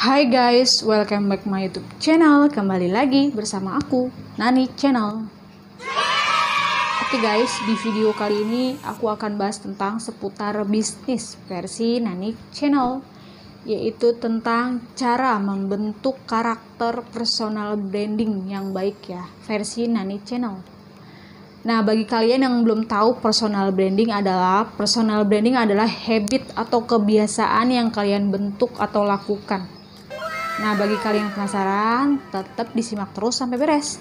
Hai guys, welcome back my YouTube channel. Kembali lagi bersama aku, Nani Channel. Oke guys, di video kali ini aku akan bahas tentang seputar bisnis versi Nani Channel, yaitu tentang cara membentuk karakter personal branding yang baik ya, versi Nani Channel. Nah, bagi kalian yang belum tahu personal branding adalah habit atau kebiasaan yang kalian bentuk atau lakukan. Nah, bagi kalian yang penasaran, tetap disimak terus sampai beres.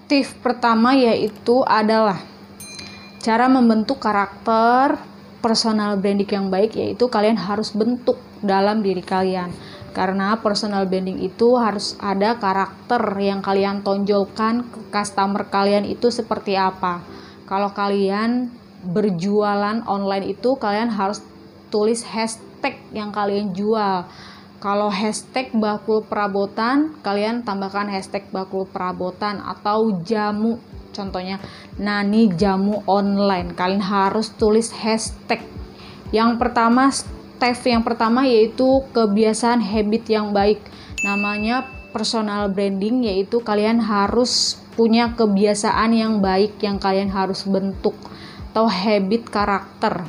Tips pertama yaitu adalah cara membentuk karakter personal branding yang baik, yaitu kalian harus bentuk dalam diri kalian. Karena personal branding itu harus ada karakter yang kalian tonjolkan ke customer kalian itu seperti apa. Kalau kalian berjualan online itu kalian harus tulis hashtag yang kalian jual. Kalau hashtag bakul perabotan, kalian tambahkan hashtag bakul perabotan atau jamu. Contohnya, Nani jamu online. Kalian harus tulis hashtag. Yang pertama yaitu kebiasaan habit yang baik. Namanya personal branding, yaitu kalian harus punya kebiasaan yang baik yang kalian harus bentuk atau habit karakter.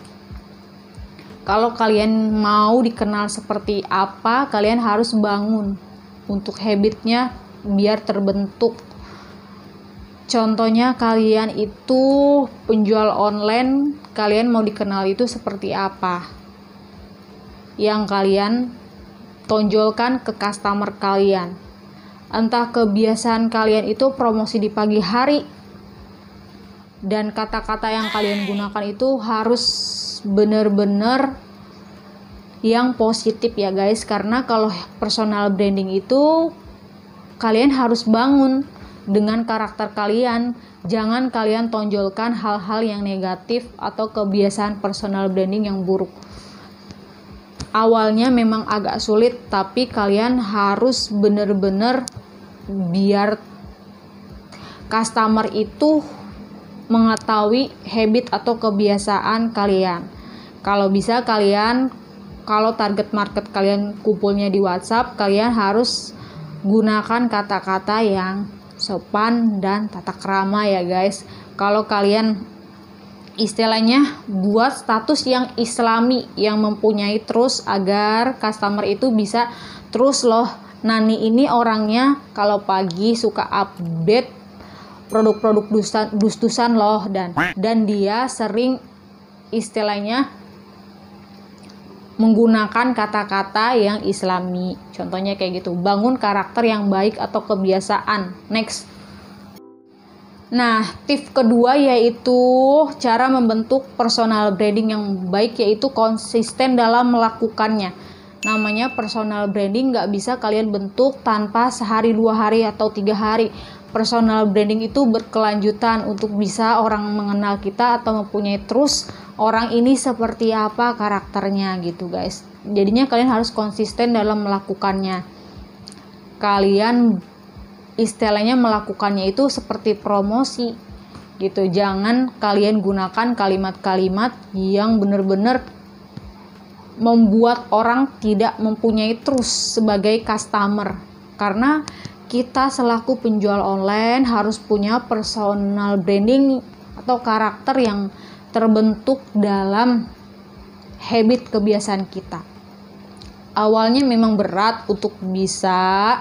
Kalau kalian mau dikenal seperti apa, kalian harus bangun untuk habitnya biar terbentuk. Contohnya kalian itu penjual online, kalian mau dikenal itu seperti apa? Yang kalian tonjolkan ke customer kalian. Entah kebiasaan kalian itu promosi di pagi hari, dan kata-kata yang kalian gunakan itu harus benar-benar yang positif ya guys, karena kalau personal branding itu kalian harus bangun dengan karakter kalian. Jangan kalian tonjolkan hal-hal yang negatif atau kebiasaan personal branding yang buruk. Awalnya memang agak sulit, tapi kalian harus benar-benar biar customer itu mengetahui habit atau kebiasaan kalian. Kalau bisa kalau target market kalian kumpulnya di WhatsApp, kalian harus gunakan kata-kata yang sopan dan tata krama ya guys. Kalau kalian istilahnya buat status yang islami yang mempunyai terus, agar customer itu bisa terus loh, Nani ini orangnya kalau pagi suka update produk-produk dus-dusan loh, dan dia sering istilahnya menggunakan kata-kata yang islami. Contohnya kayak gitu. Bangun karakter yang baik atau kebiasaan. Next. Nah, tips kedua yaitu cara membentuk personal branding yang baik, yaitu konsisten dalam melakukannya. Namanya personal branding nggak bisa kalian bentuk tanpa sehari, 2 hari, atau 3 hari. Personal branding itu berkelanjutan untuk bisa orang mengenal kita atau mempunyai terus orang ini seperti apa karakternya gitu guys. Jadinya kalian harus konsisten dalam melakukannya. Kalian istilahnya melakukannya itu seperti promosi gitu. Jangan kalian gunakan kalimat-kalimat yang benar-benar membuat orang tidak mempunyai terus sebagai customer. Karena kita selaku penjual online harus punya personal branding atau karakter yang terbentuk dalam habit kebiasaan kita. Awalnya memang berat untuk bisa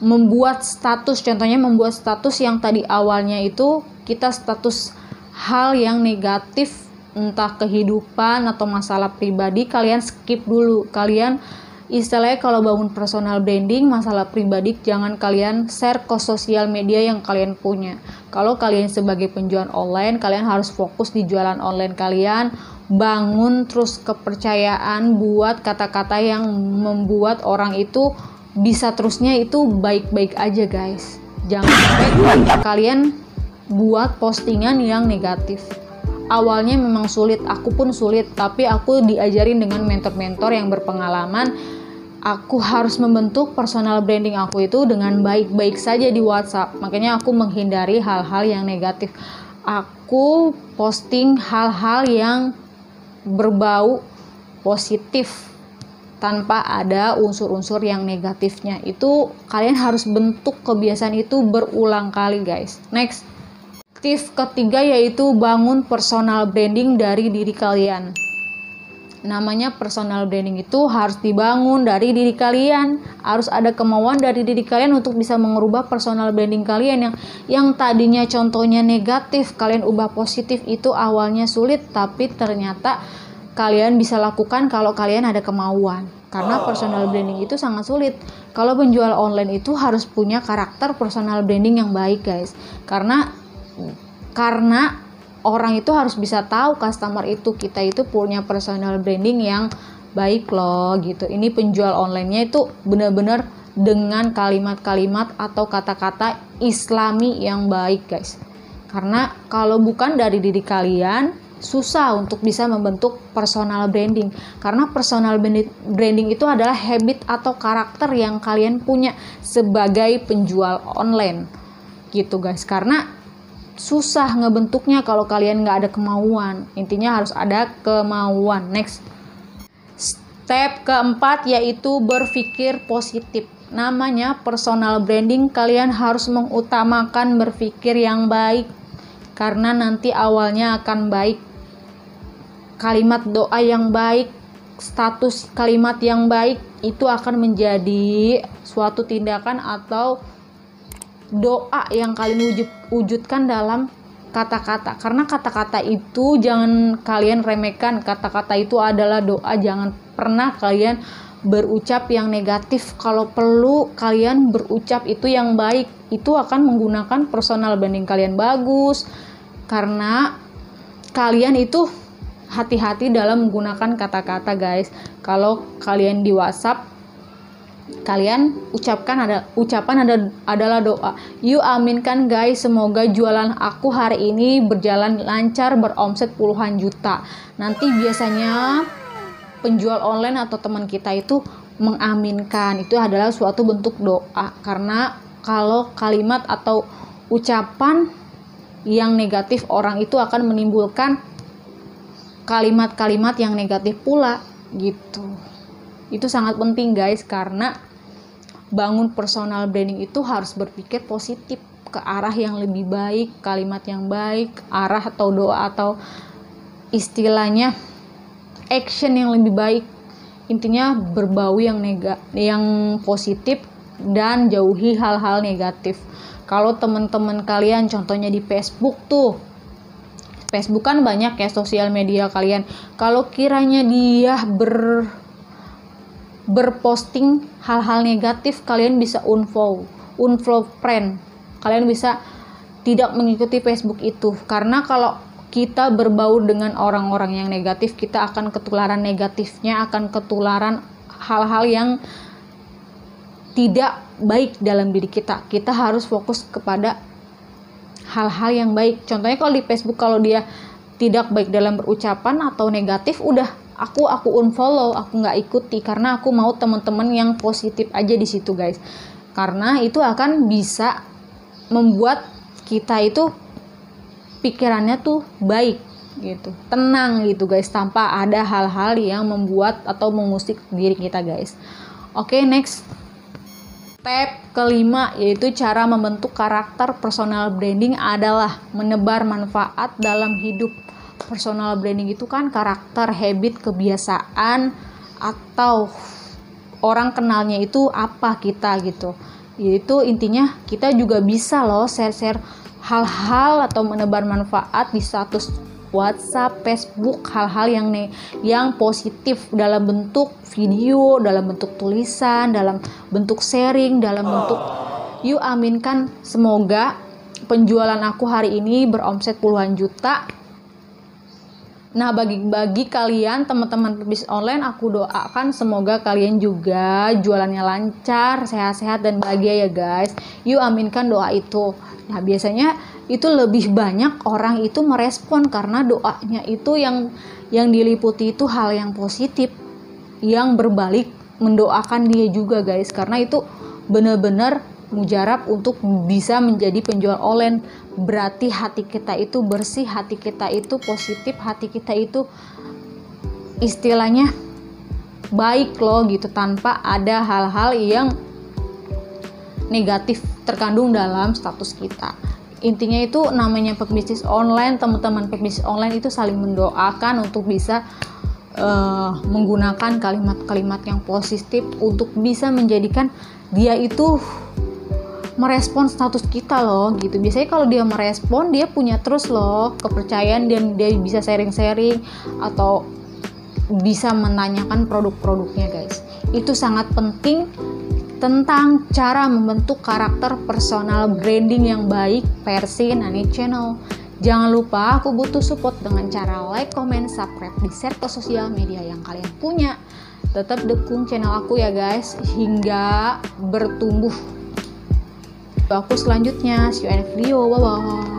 membuat status, contohnya membuat status yang tadi awalnya itu kita status hal yang negatif, entah kehidupan atau masalah pribadi, kalian skip dulu. Kalian istilahnya kalau bangun personal branding, masalah pribadi jangan kalian share ke sosial media yang kalian punya. Kalau kalian sebagai penjual online, kalian harus fokus di jualan online kalian, bangun terus kepercayaan buat kata-kata yang membuat orang itu bisa terusnya itu baik-baik aja guys. Jangan sampai kalian buat postingan yang negatif. Awalnya memang sulit, aku pun sulit, tapi aku diajarin dengan mentor-mentor yang berpengalaman. Aku harus membentuk personal branding aku itu dengan baik-baik saja di WhatsApp. Makanya aku menghindari hal-hal yang negatif. Aku posting hal-hal yang berbau positif tanpa ada unsur-unsur yang negatifnya. Itu kalian harus bentuk kebiasaan itu berulang kali guys. Next, tips ketiga yaitu bangun personal branding dari diri kalian. Namanya personal branding itu harus dibangun dari diri kalian. Harus ada kemauan dari diri kalian untuk bisa mengubah personal branding kalian yang tadinya contohnya negatif, kalian ubah positif. Itu awalnya sulit, tapi ternyata kalian bisa lakukan kalau kalian ada kemauan. Karena personal branding itu sangat sulit. Kalau penjual online itu harus punya karakter personal branding yang baik guys. Karena orang itu harus bisa tahu customer itu kita itu punya personal branding yang baik loh gitu. Ini penjual online-nya itu benar-benar dengan kalimat-kalimat atau kata-kata Islami yang baik guys. Karena kalau bukan dari diri kalian, susah untuk bisa membentuk personal branding. Karena personal branding itu adalah habit atau karakter yang kalian punya sebagai penjual online gitu guys. Karena susah ngebentuknya kalau kalian nggak ada kemauan. Intinya harus ada kemauan. Next, step keempat yaitu berpikir positif. Namanya personal branding, kalian harus mengutamakan berpikir yang baik karena nanti awalnya akan baik. Kalimat doa yang baik, status kalimat yang baik itu akan menjadi suatu tindakan atau doa yang kalian wujudkan dalam kata-kata. Karena kata-kata itu jangan kalian remehkan. Kata-kata itu adalah doa. Jangan pernah kalian berucap yang negatif. Kalau perlu kalian berucap itu yang baik. Itu akan menggunakan personal branding kalian bagus. Karena kalian itu hati-hati dalam menggunakan kata-kata guys. Kalau kalian di WhatsApp, kalian ucapan adalah doa. You aminkan guys, semoga jualan aku hari ini berjalan lancar, beromset puluhan juta. Nanti biasanya penjual online atau teman kita itu mengaminkan. Itu adalah suatu bentuk doa. Karena kalau kalimat atau ucapan yang negatif, orang itu akan menimbulkan kalimat-kalimat yang negatif pula gitu. Itu sangat penting guys, karena bangun personal branding itu harus berpikir positif ke arah yang lebih baik, kalimat yang baik, arah atau doa atau istilahnya action yang lebih baik. Intinya berbau yang positif dan jauhi hal-hal negatif. Kalau teman-teman kalian contohnya di Facebook kan banyak ya sosial media kalian. Kalau kiranya dia berposting hal-hal negatif, kalian bisa unfollow friend. Kalian bisa tidak mengikuti Facebook itu. Karena kalau kita berbau dengan orang-orang yang negatif, kita akan ketularan negatifnya, akan ketularan hal-hal yang tidak baik dalam diri kita. Kita harus fokus kepada hal-hal yang baik. Contohnya kalau di Facebook, kalau dia tidak baik dalam berucapan atau negatif, udah aku unfollow, aku nggak ikuti, karena aku mau teman-teman yang positif aja di situ guys. Karena itu akan bisa membuat kita itu pikirannya tuh baik gitu, tenang gitu guys, tanpa ada hal-hal yang membuat atau mengusik diri kita guys. Oke, next. Step kelima yaitu cara membentuk karakter personal branding adalah menebar manfaat dalam hidup. Personal branding itu kan karakter, habit, kebiasaan, atau orang kenalnya itu apa kita gitu. Yaitu intinya kita juga bisa loh share hal-hal atau menebar manfaat di status WhatsApp, Facebook, hal-hal yang positif dalam bentuk video, dalam bentuk tulisan, dalam bentuk sharing, dalam bentuk you aminkan semoga penjualan aku hari ini beromset puluhan juta. Nah, bagi kalian teman-teman pebisnis online, aku doakan semoga kalian juga jualannya lancar, sehat-sehat dan bahagia ya guys. Yuk aminkan doa itu. Nah, biasanya itu lebih banyak orang itu merespon karena doanya itu yang diliputi itu hal yang positif, yang berbalik mendoakan dia juga guys. Karena itu benar-benar mujarab untuk bisa menjadi penjual online. Berarti hati kita itu bersih, hati kita itu positif, hati kita itu istilahnya baik loh gitu, tanpa ada hal-hal yang negatif terkandung dalam status kita. Intinya itu namanya pebisnis online, teman-teman pebisnis online itu saling mendoakan untuk bisa menggunakan kalimat-kalimat yang positif untuk bisa menjadikan dia itu merespon status kita loh gitu. Biasanya kalau dia merespon, dia punya terus loh kepercayaan dan dia bisa sharing-sharing atau bisa menanyakan produk-produknya guys. Itu sangat penting tentang cara membentuk karakter personal branding yang baik versi Nani Channel. Jangan lupa aku butuh support dengan cara like, comment, subscribe, di share ke sosial media yang kalian punya. Tetap dukung channel aku ya guys hingga bertumbuh aku selanjutnya. See you in the video. Bye bye.